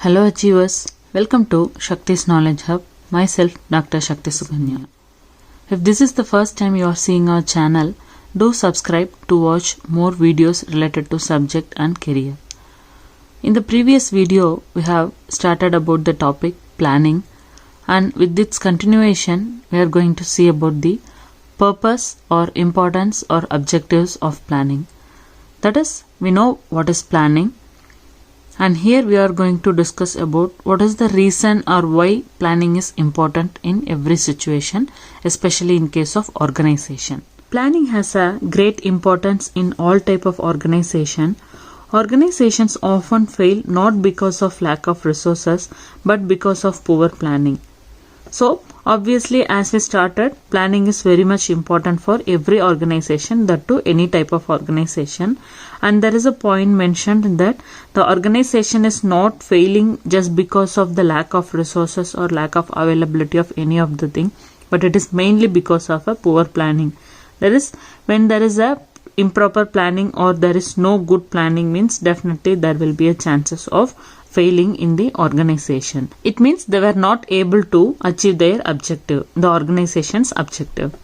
Hello Achievers, welcome to Shakti's Knowledge Hub, myself Dr. Shakti Sukanya. If this is the first time you are seeing our channel, do subscribe to watch more videos related to subject and career. In the previous video, we have started about the topic planning, and with its continuation, we are going to see about the purpose or importance or objectives of planning. That is, we know what is planning. And here we are going to discuss about what is the reason or why planning is important in every situation, especially in case of organization. Planning has a great importance in all type of organization. Organizations often fail not because of lack of resources but because of poor planning. So obviously, as we started, planning is very much important for every organization, that to any type of organization. And there is a point mentioned that the organization is not failing just because of the lack of resources or lack of availability of any of the thing, but it is mainly because of a poor planning. That is, when there is a improper planning or there is no good planning, means definitely there will be a chances of failing in the organization. It means they were not able to achieve their objective, the organization's objective.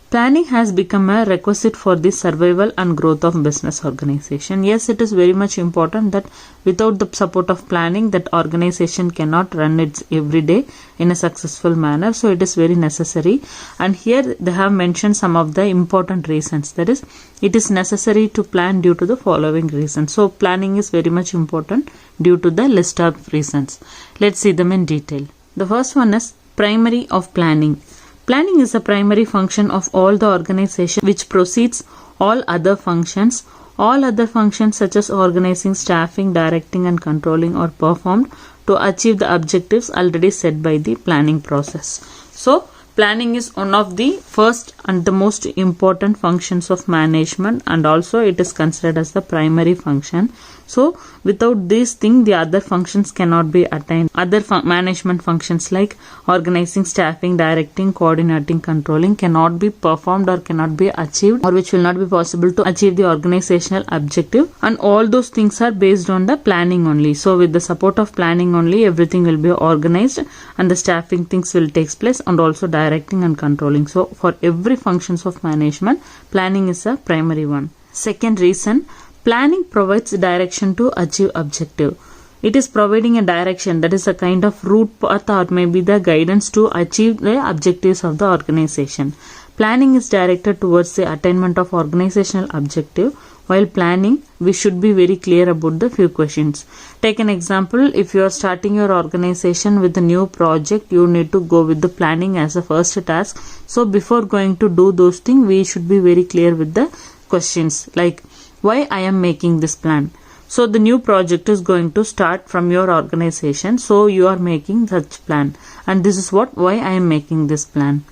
Planning has become a requisite for the survival and growth of business organization. Yes, it is very much important that without the support of planning, that organization cannot run its everyday in a successful manner. So it is very necessary. And here they have mentioned some of the important reasons. That is, it is necessary to plan due to the following reasons. So planning is very much important due to the list of reasons. Let's see them in detail. The first one is primary of planning. Planning is a primary function of all the organization which precedes all other functions. All other functions such as organizing, staffing, directing and controlling are performed to achieve the objectives already set by the planning process. So, planning is one of the first and the most important functions of management, and also it is considered as the primary function. So, without this thing, the other functions cannot be attained. Other management functions like organizing, staffing, directing, coordinating, controlling cannot be performed or cannot be achieved, or which will not be possible to achieve the organizational objective. And all those things are based on the planning only. So, with the support of planning only, everything will be organized and the staffing things will take place, and also directing and controlling. So, for every functions of management, planning is a primary one. Second reason, planning provides direction to achieve objective. It is providing a direction, that is a kind of route path or maybe the guidance to achieve the objectives of the organization. Planning is directed towards the attainment of organizational objective. While planning, we should be very clear about the few questions. Take an example, if you are starting your organization with a new project, you need to go with the planning as a first task. So before going to do those things, we should be very clear with the questions like, why I am making this plan. So the new project is going to start from your organization. So you are making such plan. And this is why I am making this plan.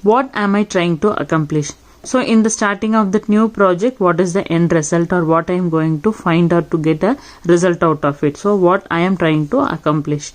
What am I trying to accomplish? So in the starting of that new project, what is the end result or what I am going to find or to get a result out of it? So what I am trying to accomplish.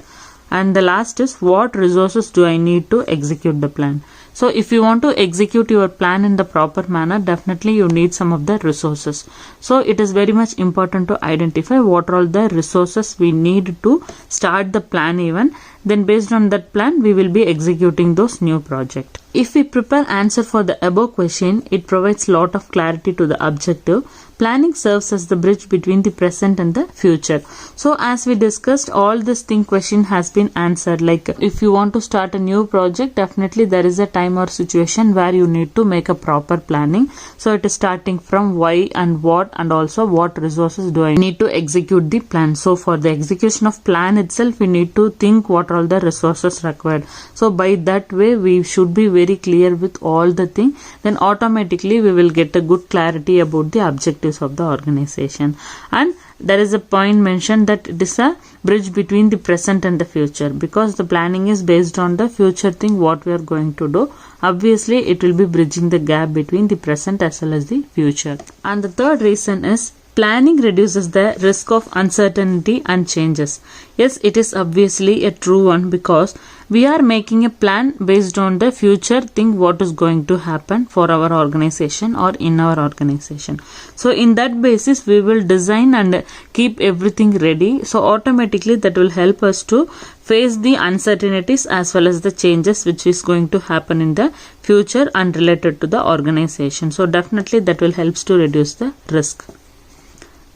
And the last is, what resources do I need to execute the plan? So if you want to execute your plan in the proper manner, definitely you need some of the resources. So it is very much important to identify what are all the resources we need to start the plan even. Then based on that plan, we will be executing those new project. If we prepare answer for the above question, it provides lot of clarity to the objective. Planning serves as the bridge between the present and the future. So as we discussed, all this thing question has been answered. Like if you want to start a new project, definitely there is a time or situation where you need to make a proper planning. So it is starting from why and what, and also what resources do I need to execute the plan. So for the execution of plan itself, we need to think what are all the resources required. So by that way, we should be very clear with all the thing. Then automatically we will get a good clarity about the objectives of the organization. And there is a point mentioned that it is a bridge between the present and the future, because the planning is based on the future thing what we are going to do. Obviously it will be bridging the gap between the present as well as the future. And the third reason is Planning reduces the risk of uncertainty and changes. Yes, it is obviously a true one because we are making a plan based on the future thing what is going to happen for our organization or in our organization. So in that basis we will design and keep everything ready. So automatically that will help us to face the uncertainties as well as the changes which is going to happen in the future and related to the organization. So definitely that will help to reduce the risk.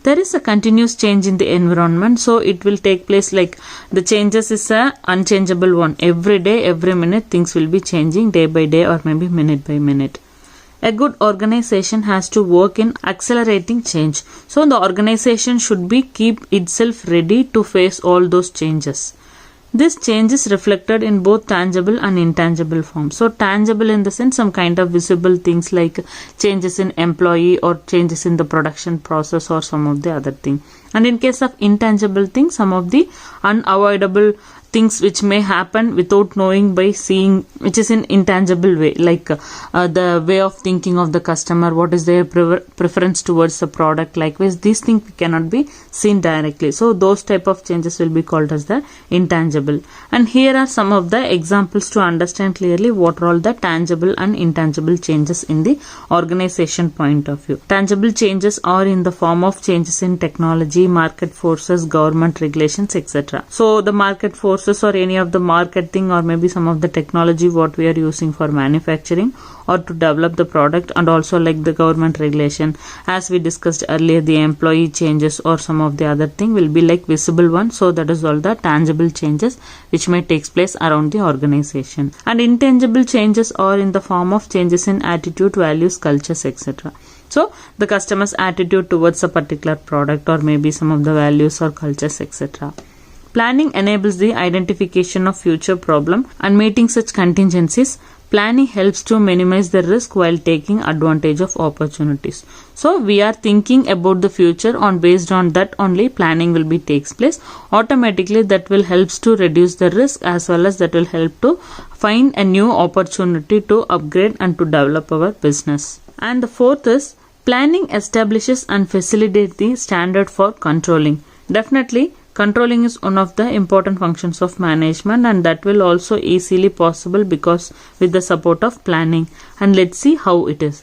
There is a continuous change in the environment, so it will take place like the changes is a unchangeable one. Every day, every minute things will be changing day by day or maybe minute by minute. A good organization has to work in accelerating change. So the organization should be keep itself ready to face all those changes. This change is reflected in both tangible and intangible forms. So tangible in the sense some kind of visible things like changes in employee or changes in the production process or some of the other thing. And in case of intangible things, some of the unavoidable things which may happen without knowing by seeing, which is in intangible way, like the way of thinking of the customer, what is their preference towards the product. Likewise, these things cannot be seen directly. So those type of changes will be called as the intangible. And here are some of the examples to understand clearly what are all the tangible and intangible changes in the organization point of view. Tangible changes are in the form of changes in technology, market forces, government regulations, etc. So the market forces or any of the marketing or maybe some of the technology what we are using for manufacturing or to develop the product, and also like the government regulation as we discussed earlier, the employee changes or some of the other thing will be like visible one. So that is all the tangible changes which may take place around the organization. And intangible changes are in the form of changes in attitude, values, cultures, etc. So the customer's attitude towards a particular product or maybe some of the values or cultures, etc. Planning enables the identification of future problem and meeting such contingencies. Planning helps to minimize the risk while taking advantage of opportunities. So we are thinking about the future on based on that only planning will be takes place. Automatically that will helps to reduce the risk as well as that will help to find a new opportunity to upgrade and to develop our business. And the fourth is planning establishes and facilitates the standard for controlling. Definitely controlling is one of the important functions of management, and that will also easily possible because with the support of planning. And let's see how it is.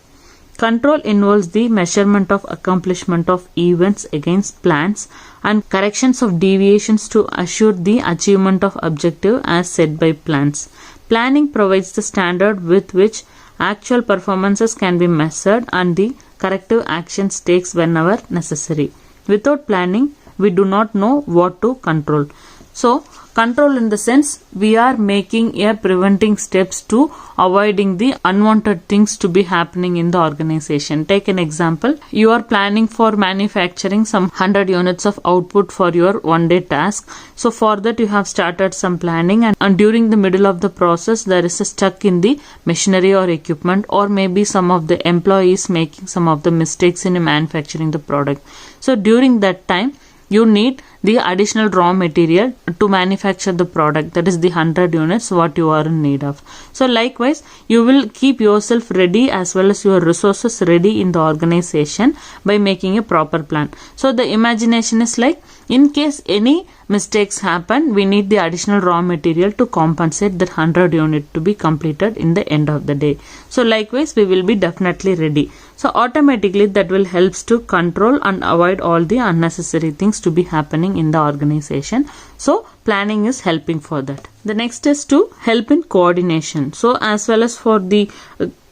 Control involves the measurement of accomplishment of events against plans and corrections of deviations to assure the achievement of objective as set by plans. Planning provides the standard with which actual performances can be measured and the corrective actions takes whenever necessary. Without planning, we do not know what to control. So control in the sense we are making a preventing steps to avoiding the unwanted things to be happening in the organization. Take an example. You are planning for manufacturing some 100 units of output for your one day task. So for that you have started some planning, and during the middle of the process there is a stuck in the machinery or equipment, or maybe some of the employees making some of the mistakes in manufacturing the product. So during that time you need the additional raw material to manufacture the product, that is the 100 units what you are in need of. So likewise you will keep yourself ready as well as your resources ready in the organization by making a proper plan. So the imagination is like, in case any mistakes happen, we need the additional raw material to compensate that 100 unit to be completed in the end of the day. So likewise we will be definitely ready. So automatically that will helps to control and avoid all the unnecessary things to be happening in the organization. So planning is helping for that. The next is to help in coordination. So as well as for the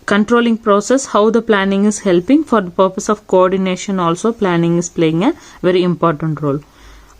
controlling process, how the planning is helping for the purpose of coordination, also planning is playing a very important role.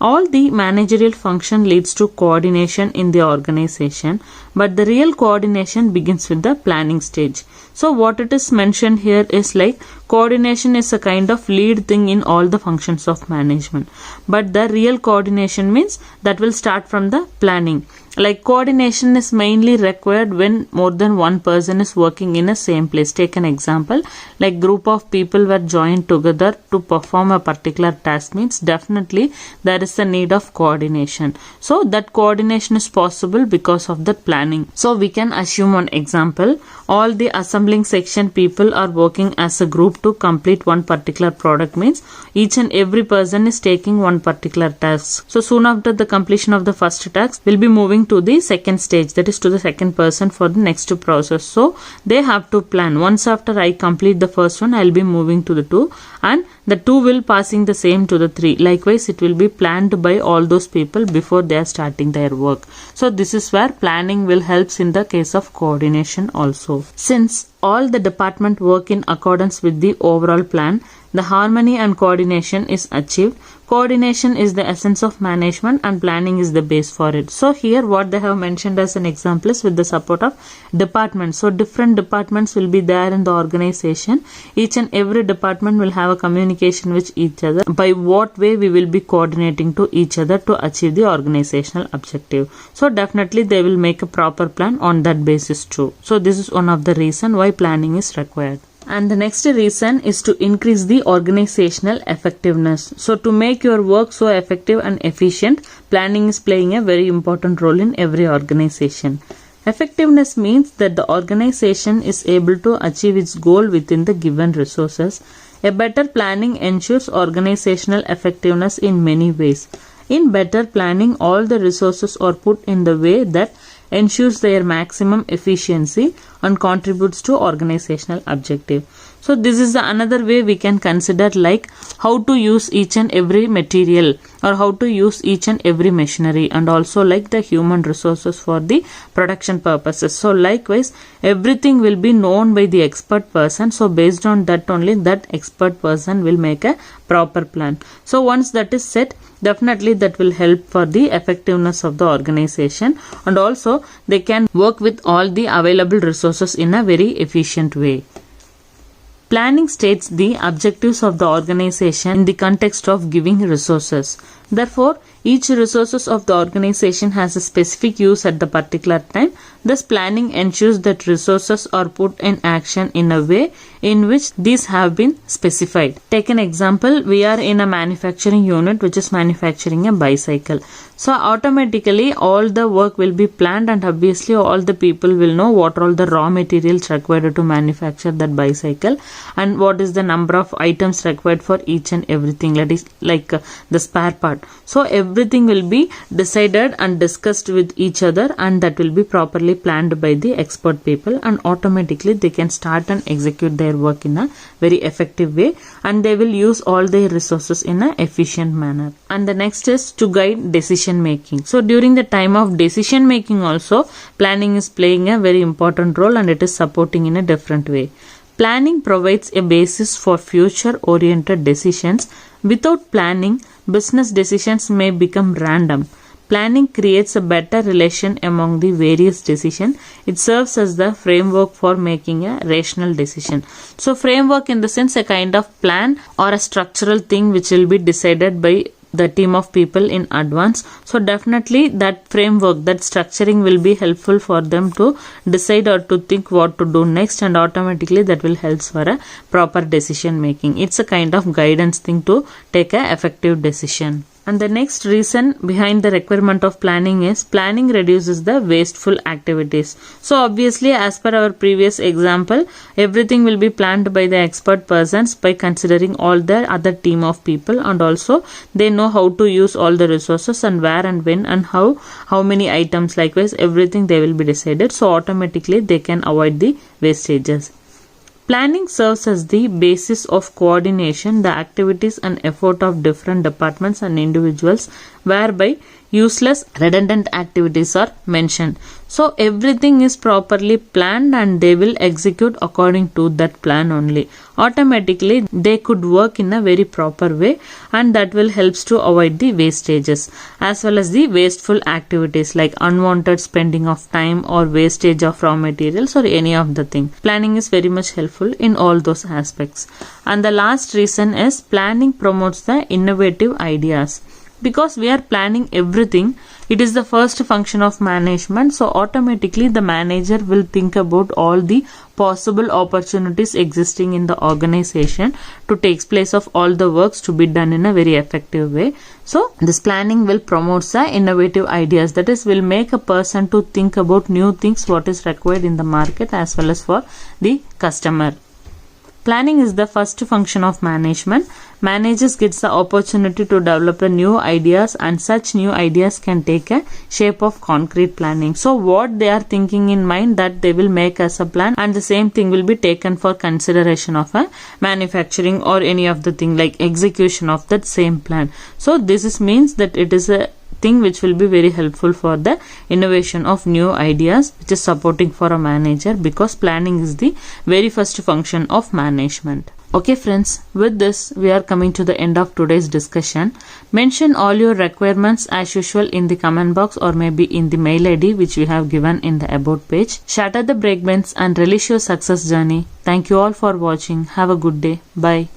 All the managerial function leads to coordination in the organization, but the real coordination begins with the planning stage. So what it is mentioned here is like coordination is a kind of lead thing in all the functions of management, but the real coordination means that will start from the planning. Like coordination is mainly required when more than one person is working in a same place. Take an example, like group of people were joined together to perform a particular task, means definitely there is a need of coordination. So that coordination is possible because of the planning. So we can assume one example, all the assembling section people are working as a group to complete one particular product, means each and every person is taking one particular task. So soon after the completion of the first task, we'll be moving to the second stage, that is to the second person for the next process. So they have to plan, once after I complete the first one, I'll be moving to the 2, and the 2 will passing the same to the 3. Likewise, it will be planned by all those people before they are starting their work. So this is where planning will helps in the case of coordination also. Since all the department work in accordance with the overall plan, the harmony and coordination is achieved. Coordination is the essence of management and planning is the base for it. So here what they have mentioned as an example is with the support of departments. So different departments will be there in the organization. Each and every department will have a communication with each other. By what way we will be coordinating to each other to achieve the organizational objective. So definitely they will make a proper plan on that basis too. So this is one of the reason why planning is required. And the next reason is to increase the organizational effectiveness. So to make your work so effective and efficient, planning is playing a very important role in every organization. Effectiveness means that the organization is able to achieve its goal within the given resources. A better planning ensures organizational effectiveness in many ways. In better planning, all the resources are put in the way that ensures their maximum efficiency and contributes to organizational objective. So this is another way we can consider, like how to use each and every material or how to use each and every machinery, and also like the human resources for the production purposes. So likewise, everything will be known by the expert person. So based on that only, that expert person will make a proper plan. So once that is set, definitely that will help for the effectiveness of the organization, and also they can work with all the available resources in a very efficient way. Planning states the objectives of the organization in the context of giving resources. Therefore, each resources of the organization has a specific use at the particular time. Thus, planning ensures that resources are put in action in a way in which these have been specified. Take an example, we are in a manufacturing unit which is manufacturing a bicycle. So automatically all the work will be planned, and obviously all the people will know what are all the raw materials required to manufacture that bicycle and what is the number of items required for each and everything, that is like the spare part. So everything will be decided and discussed with each other, and that will be properly planned by the expert people, and automatically they can start and execute their work in a very effective way, and they will use all their resources in an efficient manner. And the next is to guide decision making. So during the time of decision making also, planning is playing a very important role, and it is supporting in a different way. Planning provides a basis for future oriented decisions. Without planning, business decisions may become random. Planning creates a better relation among the various decisions. It serves as the framework for making a rational decision. So framework in the sense a kind of plan or a structural thing which will be decided by the team of people in advance. So definitely that framework, that structuring will be helpful for them to decide or to think what to do next, and automatically that will help for a proper decision making. It's a kind of guidance thing to take a effective decision. And the next reason behind the requirement of planning is planning reduces the wasteful activities. So obviously, as per our previous example, everything will be planned by the expert persons by considering all the other team of people, and also they know how to use all the resources and where and when and how many items. Likewise, everything they will be decided. So automatically they can avoid the wastages. Planning serves as the basis of coordination, the activities and effort of different departments and individuals, whereby useless redundant activities are mentioned. So everything is properly planned and they will execute according to that plan only. Automatically they could work in a very proper way, and that will helps to avoid the wastages as well as the wasteful activities like unwanted spending of time or wastage of raw materials or any of the thing. Planning is very much helpful in all those aspects. And the last reason is planning promotes the innovative ideas. Because we are planning everything, It is the first function of management. So automatically the manager will think about all the possible opportunities existing in the organization to take place of all the works to be done in a very effective way. So this planning will promote the innovative ideas, that is, will make a person to think about new things what is required in the market as well as for the customer. Planning is the first function of management. Managers gets the opportunity to develop a new ideas, and such new ideas can take a shape of concrete planning. So what they are thinking in mind, that they will make as a plan, and the same thing will be taken for consideration of a manufacturing or any of the thing like execution of that same plan. So this means that it is a thing which will be very helpful for the innovation of new ideas, which is supporting for a manager, because planning is the very first function of management. Okay friends, with this we are coming to the end of today's discussion. Mention all your requirements as usual in the comment box or maybe in the mail ID which we have given in the about page. Shatter the breakbends and relish your success journey. Thank you all for watching. Have a good day. Bye.